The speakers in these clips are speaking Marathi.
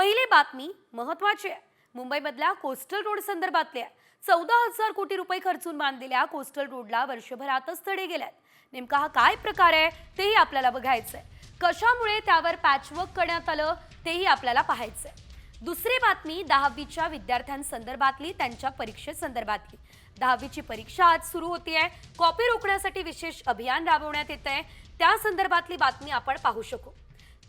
पहिली बातमी महत्त्वाची आहे. मुंबईमधल्या कोस्टल रोड संदर्भातली आहे. 14,000 कोटी रुपये खर्चून बांधलेल्या कोस्टल रोडला वर्षभरातच तडे गेल्यात. नेमका हा काय प्रकार आहे तेही आपल्याला बघायचंय. कशामुळे त्यावर पॅचवर्क करण्यात आलं तेही आपल्याला पाहायचंय. दुसरी बातमी 10वीच्या विद्यार्थ्यांसंदर्भातली, त्यांच्या परीक्षेसंदर्भातली. 10वीची परीक्षा आज सुरू होतीये. कॉपी रोखण्यासाठी विशेष अभियान राबवण्यात येतंय. त्या संदर्भातली बातमी आपण पाहू शकू.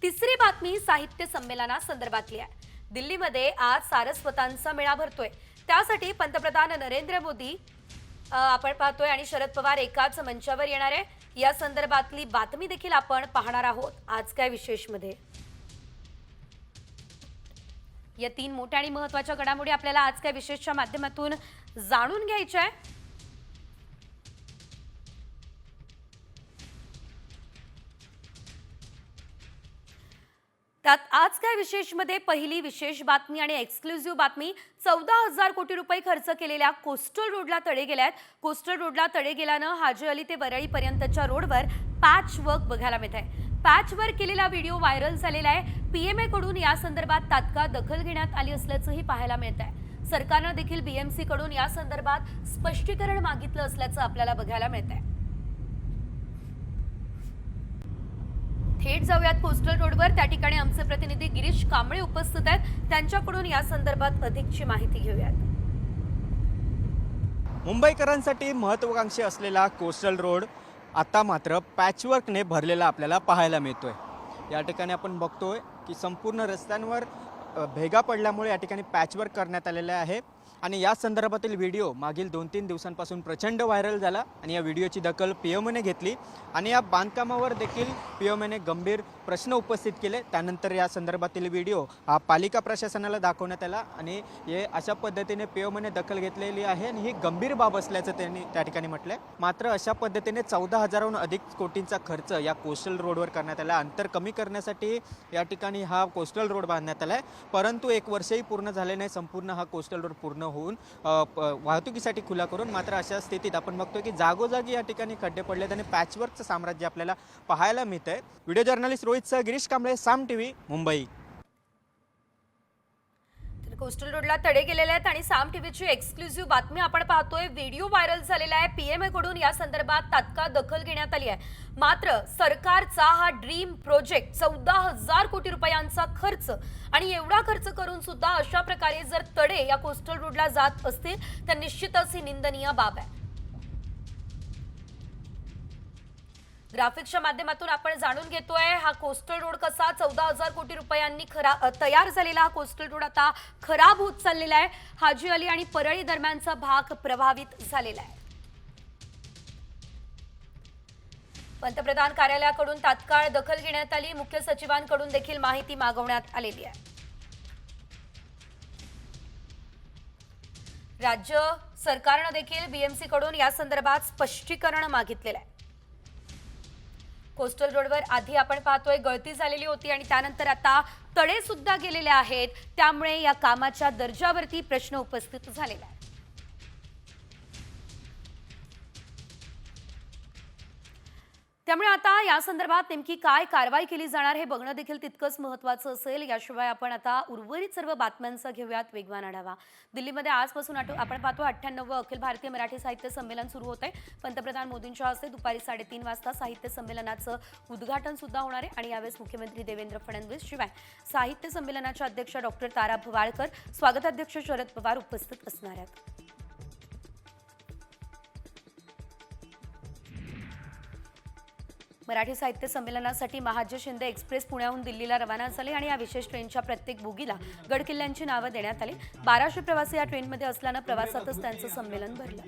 तिसरी बातमी साहित्य संमेलनासंदर्भातली आहे. दिल्लीमध्ये आज सारस्वतांचा मेळा भरतोय. त्यासाठी पंतप्रधान नरेंद्र मोदी आपण पाहतोय आणि शरद पवार एकाच मंचावर येणार आहे. या संदर्भातली बातमी देखील आपण पाहणार आहोत आज काय विशेष मध्ये. या तीन मोठ्या आणि महत्त्वाच्या घडामोडी आपल्याला आज काय विशेषच्या माध्यमातून जाणून घ्यायच्या आहे. त्यात आज काय विशेष मध्ये पहिली विशेष बातमी आणि एक्सक्लुझिव्ह बातमी. 14,000 कोटी रुपये खर्च केलेल्या कोस्टल रोडला तडे गेल्यात. कोस्टल रोडला तडे गेल्यानं हाजी अली ते वरळी पर्यंतच्या रोडवर पॅच वर्क बघायला मिळत आहे. पॅच वर्क केलेला व्हिडिओ व्हायरल झालेला आहे. पीएमए कडून या संदर्भात तात्काळ दखल घेण्यात आली असल्याचंही पाहायला मिळत आहे. सरकारनं देखील बीएमसी कडून या संदर्भात स्पष्टीकरण मागितलं असल्याचं आपल्याला बघायला मिळत आहे. थेट जाऊयात कोस्टल रोडवर. त्या ठिकाणी आमचे प्रतिनिधी गिरीश कांबळे उपस्थित आहेत. त्यांच्याकडून या संदर्भात अधिकची माहिती घेऊयात. मुंबईकरांसाठी महत्त्वाकांक्षी असलेला कोस्टल रोड आता मात्र पॅचवर्कने भरलेला आपल्याला पाहायला मिळतोय. या ठिकाणी आपण बघतोय की संपूर्ण रस्त्यांवर भेगा पडल्यामुळे या ठिकाणी पॅचवर्क करण्यात आलेले आहे आणि या संदर्भातील व्हिडिओ मागील 2-3 दिवसांपासून प्रचंड व्हायरल झाला आणि या व्हिडिओची दखल पीएमओने घेतली आणि या बांधकामावर देखील पीएमओने गंभीर प्रश्न उपस्थित केले. त्यानंतर या संदर्भातील व्हिडिओ हा पालिका प्रशासनाला दाखवण्यात आला आणि हे अशा पद्धतीने पीएमओने दखल घेतलेली आहे आणि ही गंभीर बाब असल्याचं त्यांनी त्या ठिकाणी म्हटलंय. मात्र अशा पद्धतीने 14,000हून अधिक कोटींचा खर्च या कोस्टल रोडवर करण्यात आला. अंतर कमी करण्यासाठी या ठिकाणी हा कोस्टल रोड बांधण्यात आला आहे. परंतु 1 वर्षही पूर्ण झाले नाही संपूर्ण हा कोस्टल रोड पूर्ण होऊन वाहतुकीसाठी खुला करून. मात्र अशा स्थितीत आपण बघतोय की जागोजागी या ठिकाणी खड्डे पडलेत आणि पॅचवर्कचं साम्राज्य आपल्याला पाहायला मिळतंय. व्हिडिओ जर्नलिस्ट रोहितसह गिरीश कांबळे, साम टीव्ही, मुंबई. कोस्टल रोडला तडे गेलेले आहेत आणि साम टीव्हीची एक्सक्लुझिव्ह बातमी आपण पाहतोय. व्हिडिओ व्हायरल झालेला आहे. पीएमए कडून या संदर्भात तात्काळ दखल घेण्यात आली आहे. मात्र सरकारचा हा ड्रीम प्रोजेक्ट 14,000 कोटी रुपयांचा खर्च आणि एवढा खर्च करून सुद्धा अशा प्रकारे जर तडे या कोस्टल रोडला जात असतील तर निश्चितच ही निंदनीय बाब आहे. ग्राफिक्सच्या माध्यमातून आपण जाणून घेतोय हा कोस्टल रोड कसा 14,000 कोटी रुपयांनी तयार झालेला हा कोस्टल रोड आता खराब होत चाललेला आहे. हाजी अली आणि परळी दरम्यानचा भाग प्रभावित झालेला आहे. पंतप्रधान कार्यालयाकडून तात्काळ दखल घेण्यात आली. मुख्य सचिवांकडून देखील माहिती मागवण्यात आलेली आहे. राज्य सरकारनं देखील बीएमसी कडून या संदर्भात स्पष्टीकरण मागितलेलं आहे. कोस्टल रोडवर आधी आपण पाहतोय गळती झालेली होती आणि त्यानंतर आता तडे सुद्धा गेलेले आहेत. त्यामुळे या कामाच्या दर्जावरती प्रश्न उपस्थित झालेला आहे. त्यामुळे आता या संदर्भात नेमकी काय कारवाई केली जाणार हे बघणं देखील तितकंच महत्त्वाचं असेल. याशिवाय आपण आता उर्वरित सर्व बातम्यांचा घेऊयात वेगवान आढावा. दिल्लीमध्ये आजपासून आपण पाहतो 98वं अखिल भारतीय मराठी साहित्य संमेलन सुरू होत आहे. पंतप्रधान मोदींच्या हस्ते दुपारी 3:30 वाजता साहित्य संमेलनाचं उद्घाटन सुद्धा होणार आहे आणि यावेळेस मुख्यमंत्री देवेंद्र फडणवीस शिवाय साहित्य संमेलनाच्या अध्यक्ष डॉक्टर तारा भवाळकर, स्वागताध्यक्ष शरद पवार उपस्थित असणार आहेत. मराठी साहित्य संमेलनासाठी महाजन शिंदे एक्सप्रेस पुण्याहून दिल्लीला रवाना झाले आणि या विशेष ट्रेनच्या प्रत्येक बोगीला गडकिल्ल्यांची नावं देण्यात आली. 1200 प्रवासी या ट्रेनमध्ये असल्यानं प्रवासातच त्यांचं संमेलन भरलं.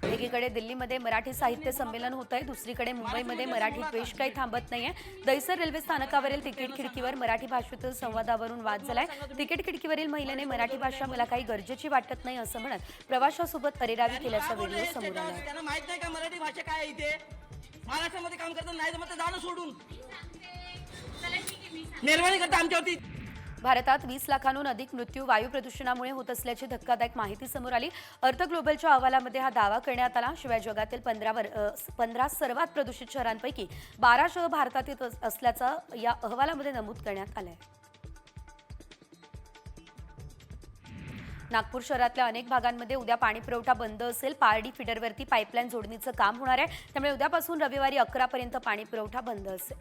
एकीकडे दिल्लीमध्ये मराठी साहित्य संमेलन होत आहे, दुसरीकडे मुंबईमध्ये मराठी द्वेष काही थांबत नाहीये. दहिसर रेल्वे स्थानकावरील तिकीट खिडकीवर मराठी भाषेतील संवादावरून वाद झालाय. तिकीट खिडकीवरील महिलेने मराठी भाषा मला काही गरजेची वाटत नाही असं म्हणत प्रवाशासोबत अरेरावी केल्याचा व्हिडिओ समोर आला. त्यांना माहित नाही का मराठी भाषा काय आहे. इथे महाराष्ट्रामध्ये काम करतात नाही जमत जाणं सोडून निर्वाणी करता आमच्यावरती. भारतात 20 लाखांहून अधिक मृत्यू वायू प्रदूषणामुळे होत असल्याची धक्कादायक माहिती समोर आली. अर्थ ग्लोबलच्या अहवालामध्ये हा दावा करण्यात आला. शिवाय जगातील 15 सर्वात प्रदूषित शहरांपैकी 12 शहर भारतात येत असल्याचं या अहवालामध्ये नमूद करण्यात आलंय. नागपूर शहरातल्या अनेक भागांमध्ये उद्या पाणी पुरवठा बंद असेल. पारडी फिडरवरती पाईपलाईन जोडणीचं काम होणार आहे, त्यामुळे उद्यापासून रविवारी 11 पर्यंत पाणी पुरवठा बंद असेल.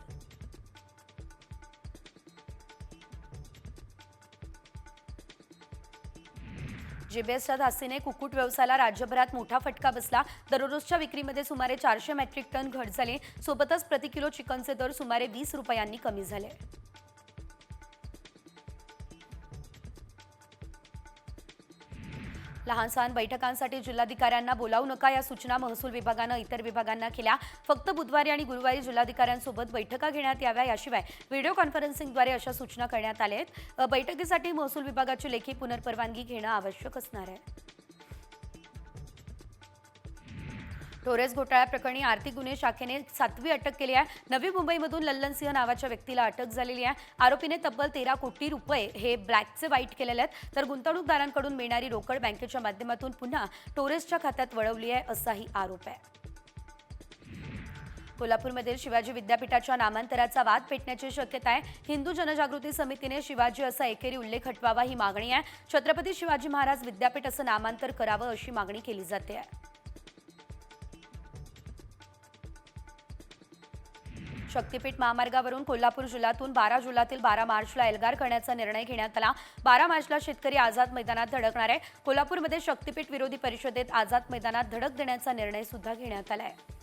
जीबीएसच्या धास्तीने कुक्कुट व्यवसायाला राज्यभरात मोठा फटका बसला. दररोजच्या विक्रीमध्ये सुमारे 400 मेट्रिक टन घट झाली. सोबतच प्रति किलो चिकनचे दर सुमारे 20 रुपयांनी कमी झाले. लहान सहान बैठकांसाठी जिल्हाधिकाऱ्यांना बोलावू नका या सूचना महसूल विभागानं इतर विभागांना केल्या. फक्त बुधवारी आणि गुरुवारी जिल्हाधिकाऱ्यांसोबत बैठका घेण्यात याव्या. याशिवाय व्हिडिओ कॉन्फरन्सिंगद्वारे अशा सूचना करण्यात आल्या आहेत. बैठकीसाठी महसूल विभागाची लेखी पुनर्परवानगी घेणं आवश्यक असणार आहे. टोरेस घोटाळ्याप्रकरणी आर्थिक गुन्हे शाखेने 7वी अटक केली आहे. नवी मुंबईमधून लल्लन सिंह नावाच्या व्यक्तीला अटक झालेली आहे. आरोपीने तब्बल 13 कोटी रुपये हे ब्लॅकचे वाईट केलेले आहेत. तर गुंतवणूकदारांकडून मिळणारी रोकड बँकेच्या माध्यमातून पुन्हा टोरेसच्या खात्यात वळवली आहे असाही आरोप आहे. कोल्हापूरमधील शिवाजी विद्यापीठाच्या नामांतराचा वाद पेटण्याची शक्यता आहे. हिंदू जनजागृती समितीने शिवाजी असा एकेरी उल्लेख हटवावा ही मागणी आहे. छत्रपती शिवाजी महाराज विद्यापीठ असं नामांतर करावं अशी मागणी केली जाते आहे. शक्तीपीठ महामार्गावरून कोल्हापूर जिल्ह्यातून 12 जुलैतील 12 मार्चला एल्गार करण्याचा निर्णय घेण्यात आला. 12 मार्चला शेतकरी आझाद मैदानात धडकणार आहे. कोल्हापूरमध्ये शक्तीपीठ विरोधी परिषदेत आझाद मैदानात धडक देण्याचा निर्णय सुद्धा घेण्यात आला आहे.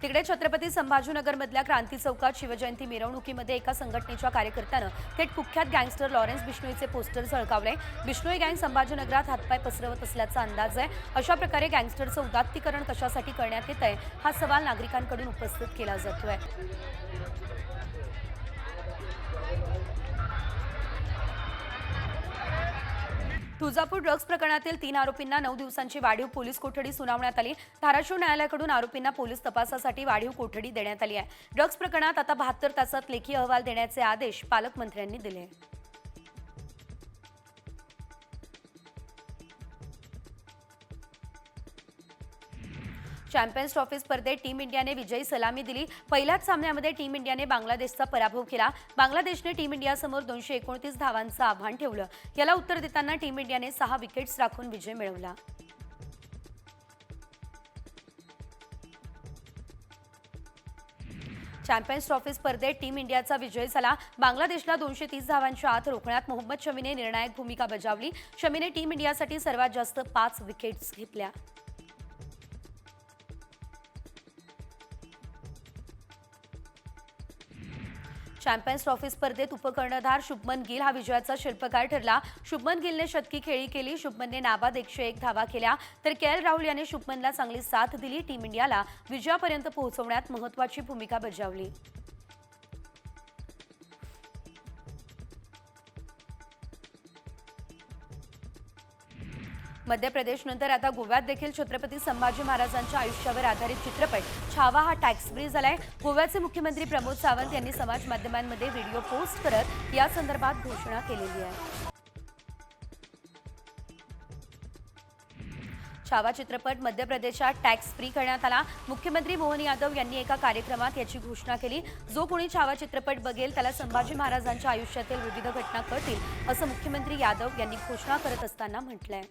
तिकडे छत्रपती संभाजीनगरमधल्या क्रांती चौकात शिवजयंती मिरवणुकीमध्ये एका संघटनेच्या कार्यकर्त्यानं थेट कुख्यात गँगस्टर लॉरेन्स बिश्नोईचे पोस्टर झळकावले. बिश्नोई गँग संभाजीनगरात हातपाय पसरवत असल्याचा अंदाज आहे. अशा प्रकारे गँगस्टरचं उदात्तीकरण कशासाठी करण्यात येत आहे हा सवाल नागरिकांकडून उपस्थित केला जातोय. तुळजापूर ड्रग्ज प्रकरणातील 3 आरोपींना 9 दिवसांची वाढीव पोलीस कोठडी सुनावण्यात आली. धाराशिव न्यायालयाकडून आरोपींना पोलीस तपासासाठी वाढीव कोठडी देण्यात आली आहे. ड्रग्ज प्रकरणात आता 72 तासात लेखी अहवाल देण्याचे आदेश पालकमंत्र्यांनी दिले. चॅम्पियन्स ट्रॉफी स्पर्धेत टीम इंडियाने विजयी सलामी दिली. पहिल्याच सामन्यामध्ये टीम इंडियाने बांगलादेशचा पराभव केला. बांगलादेशने टीम इंडियासमोर 229 धावांचं आव्हान ठेवलं. याला उत्तर देताना टीम इंडियाने 6 विकेट्स राखून विजय मिळवला. चॅम्पियन्स ट्रॉफी स्पर्धेत टीम इंडियाचा विजय झाला. बांगलादेशला 230 धावांच्या आत रोखण्यात मोहम्मद शमीने निर्णायक भूमिका बजावली. शमीने टीम इंडियासाठी सर्वात जास्त 5 विकेट्स घेतल्या. चॅम्पियन्स ट्रॉफी स्पर्धेत उपकर्णधार शुभमन गिल हा विजयाचा शिल्पकार ठरला. शुभमन गिलने शतकी खेळी केली. शुभमनने नाबाद 101 धावा केल्या तर के.एल. राहुल याने शुभमनला चांगली साथ दिली. टीम इंडियाला विजयापर्यंत पोहोचवण्यात महत्त्वाची भूमिका बजावली. मध्य प्रदेशनंतर आता गोव्यात देखील छत्रपती संभाजी महाराजांच्या आयुष्यावर आधारित चित्रपट छावा हा टॅक्स फ्री झालाय. गोव्याचे मुख्यमंत्री प्रमोद सावंत यांनी समाज माध्यमांमध्ये व्हिडिओ पोस्ट करत या संदर्भात घोषणा केलेली आहे. छावा चित्रपट मध्य प्रदेशात टॅक्स फ्री करण्यात आला. मुख्यमंत्री मोहन यादव यांनी एका कार्यक्रमात याची घोषणा केली. जो कोणी छावा चित्रपट बघेल त्याला संभाजी महाराजांच्या आयुष्यातील विविध घटना कळतील असं मुख्यमंत्री यादव यांनी घोषणा करत असताना म्हटलंय.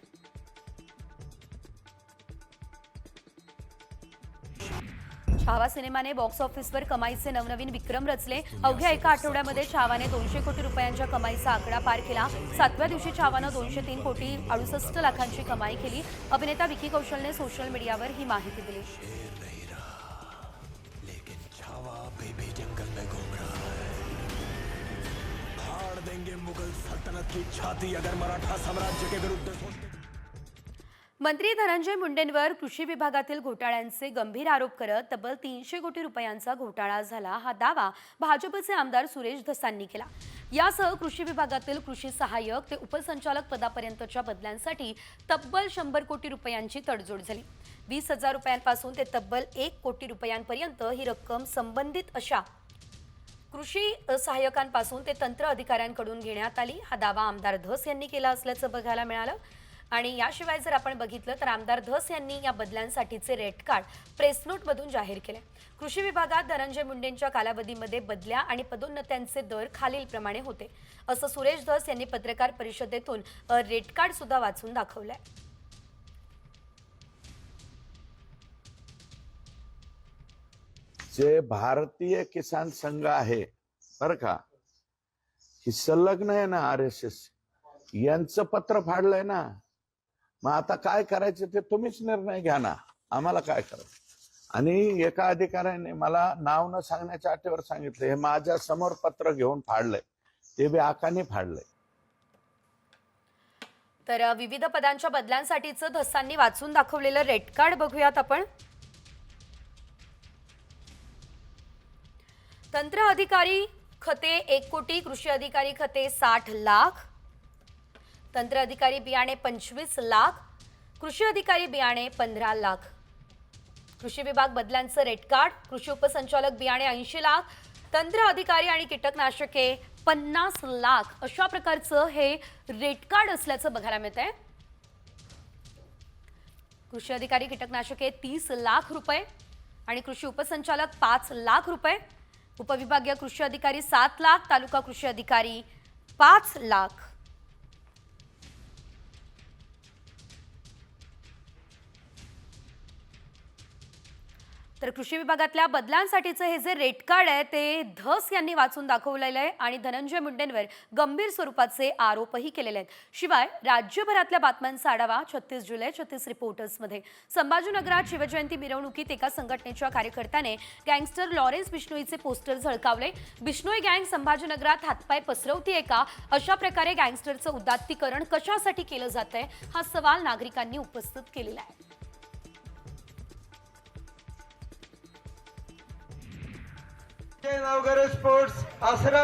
छावा सिनेमाने बॉक्स ऑफिसवर कमाईचे नवनवीन विक्रम रचले. अवघ्या एका आठवड्यामध्ये छावाने 200 कोटी रुपयांच्या कमाईचा आकडा पार केला. 7व्या दिवशी छावानं 203 कोटी 68 लाखांची कमाई केली. अभिनेता विकी कौशलने सोशल मीडियावर ही माहिती दिली. मंत्री धनंजय मुंडेंवर कृषी विभागातील घोटाळ्यांचे गंभीर आरोप करत तब्बल 300 कोटी रुपयांचा घोटाळा झाला हा दावा भाजपचे आमदार सुरेश धसांनी केला. यासह कृषी विभागातील कृषी सहाय्यक ते उपसंचालक पदापर्यंतच्या बदल्यांसाठी तब्बल 100 कोटी रुपयांची तडजोड झाली. 20,000 रुपयांपासून ते तब्बल 1 कोटी रुपयांपर्यंत ही रक्कम संबंधित अशा कृषी सहाय्यकांपासून ते तंत्र अधिकाऱ्यांकडून घेण्यात आली. हा दावा आमदार धस यांनी केला असल्याचं बघायला मिळालं. आणि याशिवाय जर आपण बघितलं तर आमदार धस यांनी या बदल्यांसाठीचे रेट कार्ड प्रेस नोटमधून जाहीर केले. कृषी विभागात धनंजय मुंडेंच्या कालावधीमध्ये बदल्या आणि पदोन्नत्यांचे दर खालीलप्रमाणे होते असं सुरेश धस यांनी पत्रकार परिषदेतून रेट कार्ड सुद्धा वाचून दाखवलंय. जे भारतीय किसान संघ आहे बर का, ही संलग्न आहे ना RSS, यांचं पत्र फाडलंय ना. मग आता काय करायचं ते तुम्हीच निर्णय घ्या ना, आम्हाला काय करायचं. आणि एका अधिकाऱ्याने मला नाव न सांगण्याच्या अटीवर सांगितलं, हे माझ्या समोर पत्र घेऊन फाडलंय, ते बी आकाने फाडलंय. तर विविध पदांच्या बदल्यांसाठीचं धसांनी वाचून दाखवलेलं रेट कार्ड बघूयात आपण. तंत्र अधिकारी खते 1 कोटी, कृषी अधिकारी खते 60 लाख, तंत्र अधिकारी बियाणे 25 लाख, कृषी अधिकारी बियाणे 15 लाख. कृषी विभाग बदल्यांचं रेट कार्ड, कृषी उपसंचालक बियाणे 80 लाख, तंत्र अधिकारी आणि कीटकनाशके 50 लाख अशा प्रकारचं हे रेट कार्ड असल्याचं बघायला मिळतंय. कृषी अधिकारी कीटकनाशके 30 लाख रुपये आणि कृषी उपसंचालक 5 लाख रुपये, उपविभागीय कृषी अधिकारी 7 लाख, तालुका कृषी अधिकारी 5 लाख. तर कृषी विभागातल्या बदलांसाठीचं हे जे रेट कार्ड आहे ते धस यांनी वाचून दाखवलेलं आहे आणि धनंजय मुंडेंवर गंभीर स्वरूपाचे आरोपही केलेले आहेत. शिवाय राज्यभरातल्या बातम्यांचा आढावा 36 जुलै 36 रिपोर्टर्समध्ये. संभाजीनगरात शिवजयंती मिरवणुकीत एका संघटनेच्या कार्यकर्त्याने गँगस्टर लॉरेन्स बिश्नोईचे पोस्टर झळकावले. बिश्नोई गँग संभाजीनगरात हातपाय पसरवतीये का? अशा प्रकारे गँगस्टरचं उदात्तीकरण कशासाठी केलं जातंय हा सवाल नागरिकांनी उपस्थित केलेला आहे. जय नवघरे स्पोर्ट्स आसरा,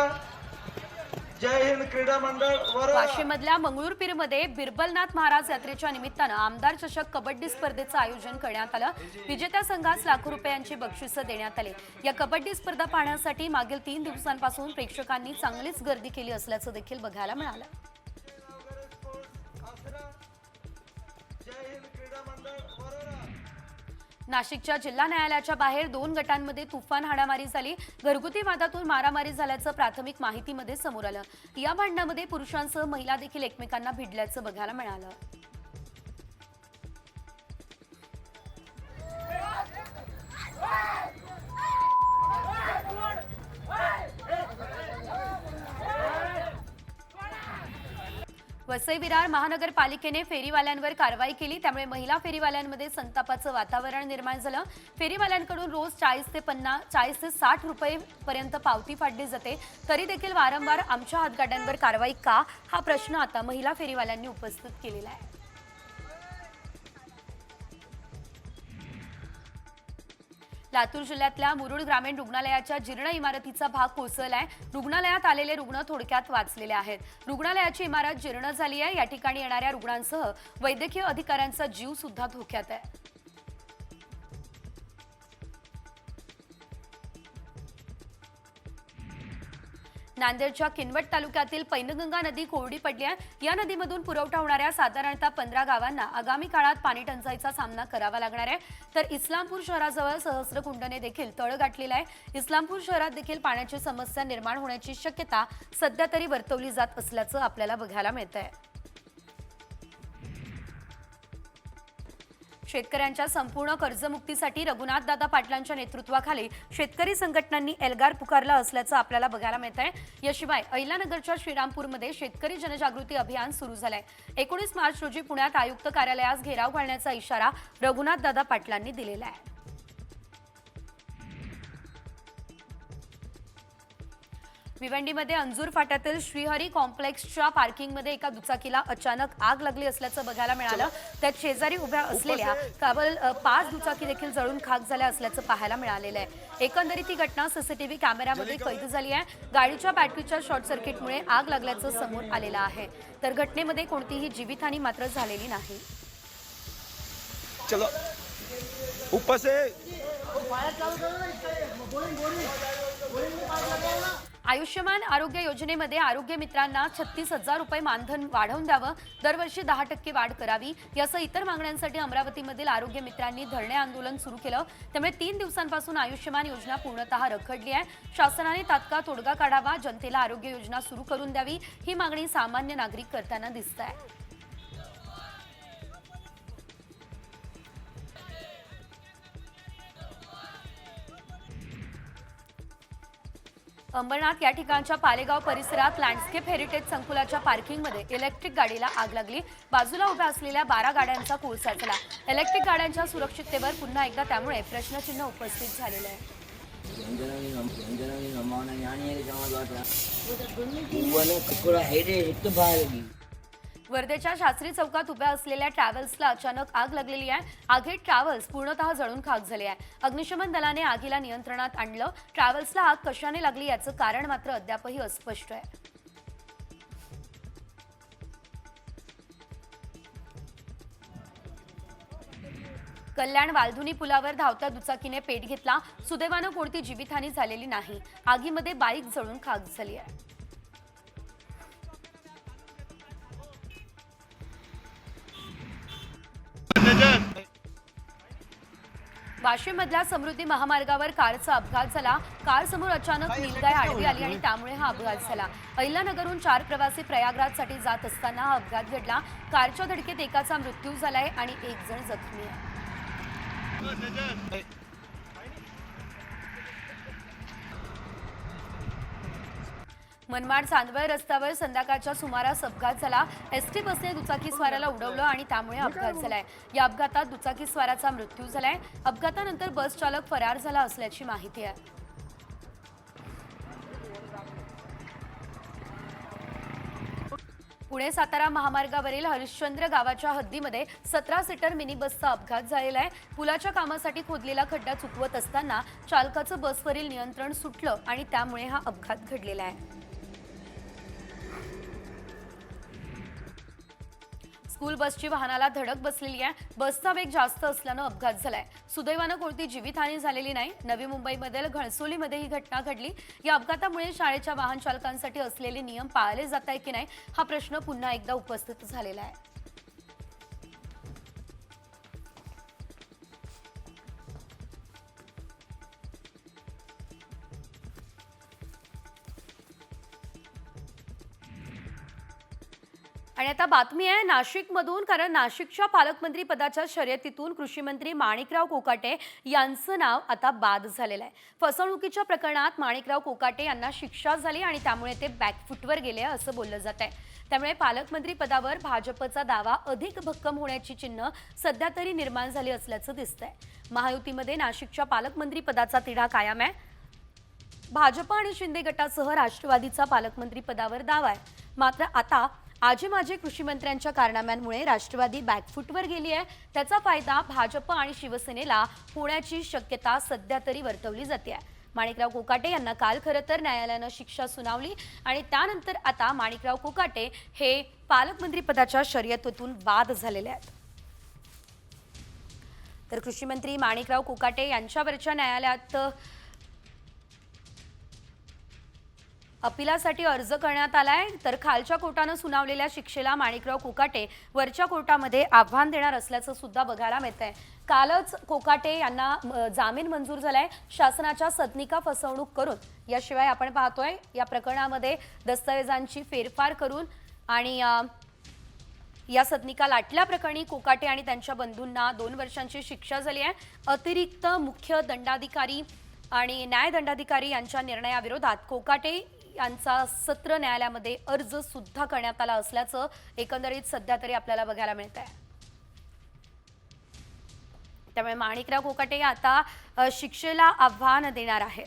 जय हिंद क्रीडा मंडळ वरोरा. वाशीमधल्या मंगळूरपीरमध्ये बिरबलनाथ महाराज यात्रेच्या निमित्तानं आमदार चषक कबड्डी स्पर्धेचं आयोजन करण्यात आलं. विजेत्या संघास लाखो रुपयांची बक्षिसं देण्यात आली. या कबड्डी स्पर्धा पाहण्यासाठी मागील 3 दिवसांपासून प्रेक्षकांनी चांगलीच गर्दी केली असल्याचं देखील बघायला मिळालं. जय हिंद क्रीडा मंडळ वरोरा. नाशिकच्या जिल्हा न्यायालयाच्या बाहेर 2 गटांमध्ये तुफान हाणामारी झाली. घरगुती वादातून मारामारी झाल्याचं प्राथमिक माहितीमध्ये समोर आलं. या भांडणामध्ये पुरुषांसह महिला देखील एकमेकांना भिडल्याचं बघायला मिळालं. वसई विरार महानगरपालिकेने फेरीवाल्यांवर कारवाई केली. त्यामुळे महिला फेरीवाल्यांमध्ये संतापाचं वातावरण निर्माण झालं. फेरीवाल्यांकडून रोज 40 ते 60 रुपये पर्यंत पावती फाडली जाते. तरी देखील वारंवार आमच्या हातगाड्यांवर कारवाई का, हा प्रश्न आता महिला फेरीवाल्यांनी उपस्थित केलेला आहे. लातूर जिल्ह्यातल्या मुरुड ग्रामीण रुग्णालयाच्या जीर्ण इमारतीचा भाग कोसळलाय. रुग्णालयात आलेले रुग्ण थोडक्यात वाचलेले आहेत. रुग्णालयाची इमारत जीर्ण झाली आहे. या ठिकाणी येणाऱ्या रुग्णांसह वैद्यकीय अधिकाऱ्यांचा जीव सुद्धा धोक्यात आहे. नांदेडच्या किनवट तालुक्यातील पैनगंगा नदी कोरडी पडली आहे. या नदीमधून पुरवठा होणाऱ्या साधारणतः 15 गावांना आगामी काळात पाणी टंचाईचा सामना करावा लागणार आहे. तर इस्लामपूर शहराजवळ सहस्रकुंडने देखील तळ गाठलेला आहे. इस्लामपूर शहरात देखील पाण्याची समस्या निर्माण होण्याची शक्यता सध्या तरी वर्तवली जात असल्याचं आपल्याला बघायला मिळतंय. शेतकऱ्यांच्या संपूर्ण कर्जमुक्तीसाठी रघुनाथदादा पाटलांच्या नेतृत्वाखाली शेतकरी संघटनांनी एल्गार पुकारला असल्याचं आपल्याला बघायला मिळतंय. याशिवाय अहिल्यानगरच्या श्रीरामपूरमध्ये शेतकरी जनजागृती अभियान सुरू झालंय. 19 मार्च रोजी पुण्यात आयुक्त कार्यालयास घेराव घालण्याचा इशारा रघुनाथदादा पाटलांनी दिलेला आहे. भिवंडीमध्ये अंजूर फाट्यातील श्रीहरी कॉम्प्लेक्सच्या पार्किंगमध्ये एका दुचाकीला अचानक आग लागली असल्याचं बघायला मिळालं. त्यात शेजारी उभ्या असलेल्या तब्बल 5 दुचाकी देखील जळून खाक झाल्या असल्याचं पाहायला मिळालेलं आहे. एकंदरीत ही घटना सीसीटीव्ही कॅमेऱ्यामध्ये कैद झाली आहे. गाडीच्या बॅटरीच्या शॉर्ट सर्किटमुळे आग लागल्याचं समोर आलेलं आहे. तर घटनेमध्ये कोणतीही जीवितहानी मात्र झालेली नाही. चलो ऊपर से आयुष्यमान आरोग्य योजनेमध्ये आरोग्य मित्रांना 36,000 रुपये मानधन वाढवून द्यावं, दरवर्षी 10% वाढ करावी यासह इतर मागण्यांसाठी अमरावतीमधील आरोग्य मित्रांनी धरणे आंदोलन सुरू केलं. त्यामुळे 3 दिवसांपासून आयुष्यमान योजना पूर्णतः रखडली आहे. शासनाने तात्काळ तोडगा काढावा, जनतेला आरोग्य योजना सुरू करून द्यावी ही मागणी सामान्य नागरिक करताना दिसत आहे. अंबरनाथ या ठिकाणच्या पालेगाव परिसरात लँडस्केप हेरिटेज संकुलाच्या पार्किंगमध्ये इलेक्ट्रिक गाडीला आग लागली. बाजूला उभ्या असलेल्या 12 गाड्यांचा कोळसा झाला. इलेक्ट्रिक गाड्यांच्या सुरक्षिततेवर पुन्हा एकदा त्यामुळे प्रश्नचिन्ह उपस्थित झालेलं आहे. वर्धेच्या शास्त्री चौकात उभ्या असलेल्या ट्रॅव्हल्सला अचानक आग लागलेली आहे. आगीत ट्रॅव्हल्स पूर्णतः जळून खाक झाले आहे. अग्निशमन दलाने आगीला नियंत्रणात आणलं. ट्रॅव्हल्सला आग कशाने लागली याचं कारण मात्र अद्यापही अस्पष्ट आहे. कल्याण वालधुनी पुलावर धावत्या दुचाकीने पेट घेतला. सुदैवानं कोणती जीवितहानी झालेली नाही. आगीमध्ये बाईक जळून खाक झाली आहे. वाशिममधल्या समृद्धी महामार्गावर कारचा अपघात झाला. कार समोर अचानक नीलगाय आडवी आली आणि त्यामुळे हा अपघात झाला. अहिल्यानगरहून 4 प्रवासी प्रयागराजसाठी जात असताना हा अपघात घडला. कारच्या धडकेत एकाचा मृत्यू झालाय आणि 1 जण जखमी आहे. मनमाड चांदवड रस्त्यावर संध्याकाळच्या सुमारास अपघात झाला. एसटी बसने दुचाकीस्वाराला उडवलं आणि त्यामुळे अपघात झालाय. या अपघातात दुचाकीस्वाराचा मृत्यू झालाय. अपघातानंतर बस चालक फरार झाला असल्याची माहिती आहे. पुणे सातारा महामार्गावरील हरिश्चंद्र गावाच्या हद्दीमध्ये 17 सीटर मिनी बसचा अपघात झालेला आहे. पुलाच्या कामासाठी खोदलेला खड्डा चुकवत असताना चालकाचं बसवरील नियंत्रण सुटलं आणि त्यामुळे हा अपघात घडलेला आहे. स्कूल बसची वाहनाला धडक बसलेली आहे. बसचा वेग जास्त असल्यानं अपघात झालाय. सुदैवानं कोणती जीवितहानी झालेली नाही. नवी मुंबईमधील घणसोलीमध्ये ही घटना घडली. या अपघातामुळे शाळेच्या वाहन चालकांसाठी असलेले नियम पाळले जात आहे की नाही हा प्रश्न पुन्हा एकदा उपस्थित झालेला आहे. आणि आता बातमी आहे नाशिकमधून, कारण नाशिकच्या पालकमंत्री पदाच्या शर्यतीतून कृषी मंत्री माणिकराव कोकाटे यांचं नाव आता बाद झालेलं आहे. फसवणुकीच्या प्रकरणात माणिकराव कोकाटे यांना शिक्षा झाली आणि त्यामुळे ते बॅकफुटवर गेले असं बोललं जात आहे. त्यामुळे पालकमंत्री पदावर भाजपचा दावा अधिक भक्कम होण्याची चिन्ह सध्या तरी निर्माण झाली असल्याचं दिसतंय. महायुतीमध्ये नाशिकच्या पालकमंत्री पदाचा तिढा कायम आहे. भाजप आणि शिंदे गटासह राष्ट्रवादीचा पालकमंत्री पदावर दावा आहे. मात्र आता आजी माजी कृषी मंत्र्यांच्या कारनाम्यांमुळे राष्ट्रवादी बॅकफुटवर गेली आहे. त्याचा फायदा भाजप आणि शिवसेनेला होण्याची शक्यता सध्या तरी वर्तवली जाते. माणिकराव कोकाटे यांना काल खरं तर न्यायालयानं शिक्षा सुनावली आणि त्यानंतर आता माणिकराव कोकाटे हे पालकमंत्री पदाच्या शर्यतीतून बाद झालेले आहेत. तर कृषी मंत्री माणिकराव कोकाटे यांच्यावरच्या न्यायालयात अपिलासाठी अर्ज करण्यात आलाय. तर खालच्या कोर्टानं सुनावलेल्या शिक्षेला माणिकराव कोकाटे वरच्या कोर्टामध्ये आव्हान देणार असल्याचं सुद्धा बघायला मिळतंय. कालच कोकाटे यांना जामीन मंजूर झालाय शासनाच्या सदनिका फसवणूक करून. याशिवाय आपण पाहतोय या प्रकरणामध्ये दस्तऐवजांची फेरफार करून आणि या सदनिका लाटल्या प्रकरणी कोकाटे आणि त्यांच्या बंधूंना 2 वर्षांची शिक्षा झाली आहे. अतिरिक्त मुख्य दंडाधिकारी आणि न्याय दंडाधिकारी यांच्या निर्णयाविरोधात कोकाटे यांचा सत्र न्यायालयामध्ये अर्ज सुद्धा करण्यात आला असल्याचं एकंदरीत सध्या तरी आपल्याला बघायला मिळत आहे. त्यामुळे माणिकराव कोकाटे आता शिक्षेला आव्हान देणार आहेत.